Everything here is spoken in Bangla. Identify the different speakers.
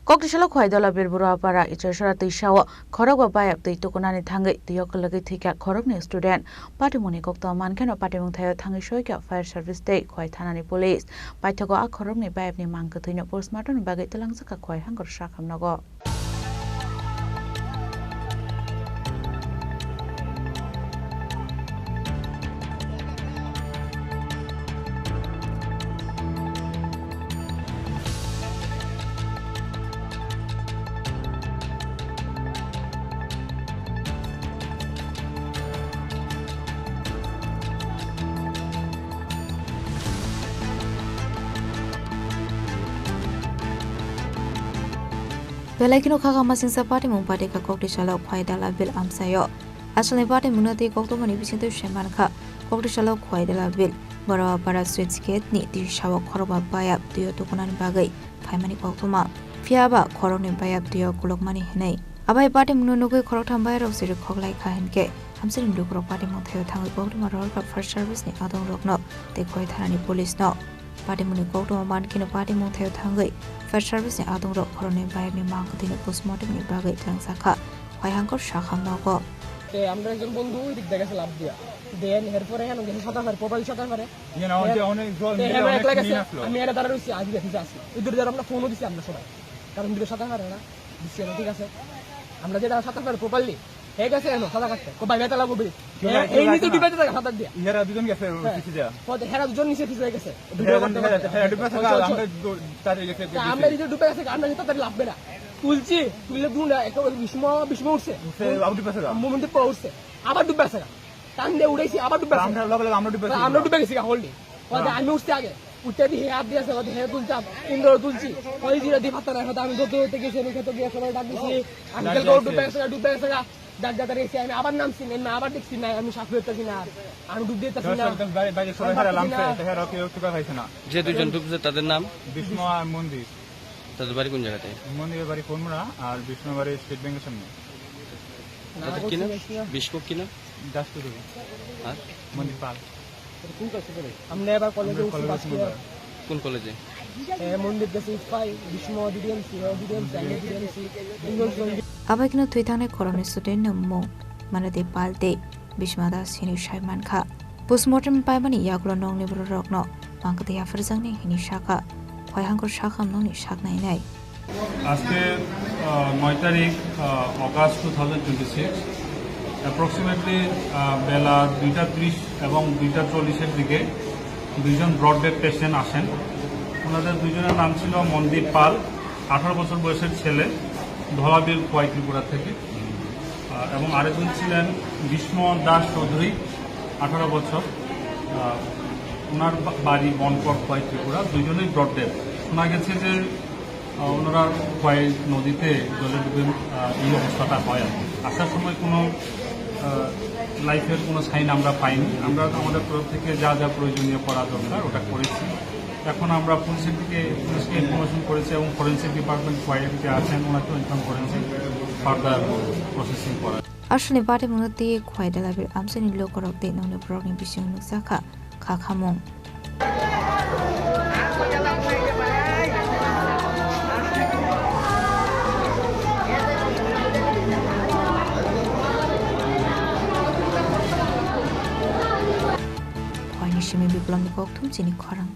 Speaker 1: Koktishala khwaidala birbura para ichashara tishawa khorok bayap tei tokonani thangai tiyokalagai thika khorokni student patimoni kokta mankheno patimong thayo thangai soika fire service tei khwai thanani police paithago a khorokni bayapni mangkathaino postmortem bagai telangjaka khwai hangor sakhamnago Belakino kaka masing sa party mong party ka koktishala khwaidala bil amsayo asale party munati koktomani bisinto sheman kha koktishala khwaidala bil barawa para switch gate ni tishawa khoroba bayap tiyo tokonan bagai phaimani koktoma fiaba khoroni bayap tiyo kulokmani hinai abai party munonogoi khorok thambay rok sire khoglai kha henke hamsirin dukrok party mong thayo thangai koktoma rol ka first service ni adong rokno te khoi thanani police no party muni koktoma mankino party mong thayo thangai first service ni adong rok khoroni bayapni mangkatino postmortem ni bagai telangjaka khwai hangor sakhamnago
Speaker 2: আমরা একজন বন্ধু ওই দিক থেকে লাভ দিয়া দেন এরপরে কেন গেছে সাদা করে প্রোফাইল সাদা করে আমি এটা তারা রইছি আজ দেখি যাচ্ছি ইদুর যারা আমরা ফোনও দিছি আমরা সবাই কারণ ভিডিও সাদা করে না দিছি না ঠিক আছে আমরা যেটা সাদা করে প্রোফাইল দি ঠিক আছে এনো সাদা কাটতে কো বাইরে তালা বলি এই নিতে ডিবেটে থাকে সাদা দিয়া
Speaker 3: ইহারা দুজন গেছে কিছু যা
Speaker 2: পরে হেরা দুজন নিচে ঠিক হয়ে গেছে আমরা এই যে ডুবে গেছে আমরা যেটা তার লাভ না তুলছি তুলে দুনা একটা বিস্ম উঠছে মোমেন্টে পড়ছে আবার ডুবে আছে টান দিয়ে উড়াইছি আবার ডুবে আছে আমরা ডুবে গেছি হোল্ডি আমি উঠছি আগে উঠতে দিয়ে হাত দিয়েছে হে তুলছি ইন্দোর তুলছি ওই জিরা দিয়ে ভাতা রাখা আমি ধরতে ধরতে গেছি আমি খেতে গিয়ে সবাই ডাক দিছি আঙ্কেল ডুবে গেছে ডাক ডাক রেখেছি আমি আবার নামছি না আবার দেখছি না আমি সাফ হইতেছি না আমি ডুব দিতেছি না
Speaker 4: যে দুজন ডুবছে তাদের নাম
Speaker 3: বিষ্ণু আর মন্দির
Speaker 4: তাদের বাড়ি কোন জায়গাতে
Speaker 3: মন্দিরের বাড়ি কোনমুড়া আর বিষ্ণু বাড়ি স্টেট ব্যাংকের সামনে
Speaker 4: তাদের কি নাম বিষ্ণু কি নাম
Speaker 3: দাসপুর
Speaker 4: আর
Speaker 3: মন্দির পাল
Speaker 2: আমরা এবার কলেজে
Speaker 4: কোন কলেজে
Speaker 2: মন্দির গেছি Vishnu ডিডিএমসি
Speaker 1: abagino thuithane koroni student nammo manade palte bismada sini shaiman kha postmortem paimani yaklo nongni bro rokno mangkate ya farjangni hini shaka khoi hangor shakham nongni shaknai nai
Speaker 3: আজকে 9 তারিখ অগাস্ট 2026 অ্যাপ্রক্সিমেটলি বেলা 2:30 এবং 2:40 এর দিকে দুইজন ব্রডডেড পেশেন্ট আসেন ওনাদের দুইজনের নাম ছিল মন্দির পাল 18 বছর বয়সের ছেলে ধলাবিল খোয়াই ত্রিপুরা থেকে এবং আরেকজন ছিলেন বিষ্ণু দাস চৌধুরী 18 বছর ওনার বাড়ি বনকর খোয়াই ত্রিপুরা দুইজনেই ব্রডডেড শোনা গেছে যে ওনারা খোয়াই নদীতে জলে ডুবে এই অবস্থাটা হয় আসার সময় কোনো লাইফের কোনো সাইন আমরা পাইনি আমরা আমাদের তরফ থেকে যা যা প্রয়োজনীয় করা দরকার ওটা করেছি এখন আমরা পুলিশকে ইনফরমেশন করেছি এবং ফরেন্সিক ডিপার্টমেন্ট খোয়াইতে আছেন ওনাকেও ইনফর্ম করেছি ফার্দার প্রসেসিং করা
Speaker 1: আসলে বাটে মনতে খোয়াইদলা বিল আমসনি লোকরক দে ননে ব্রগনি বিসং নুকসাখা খাখামং Shimi biblom ni kok tum chini khorang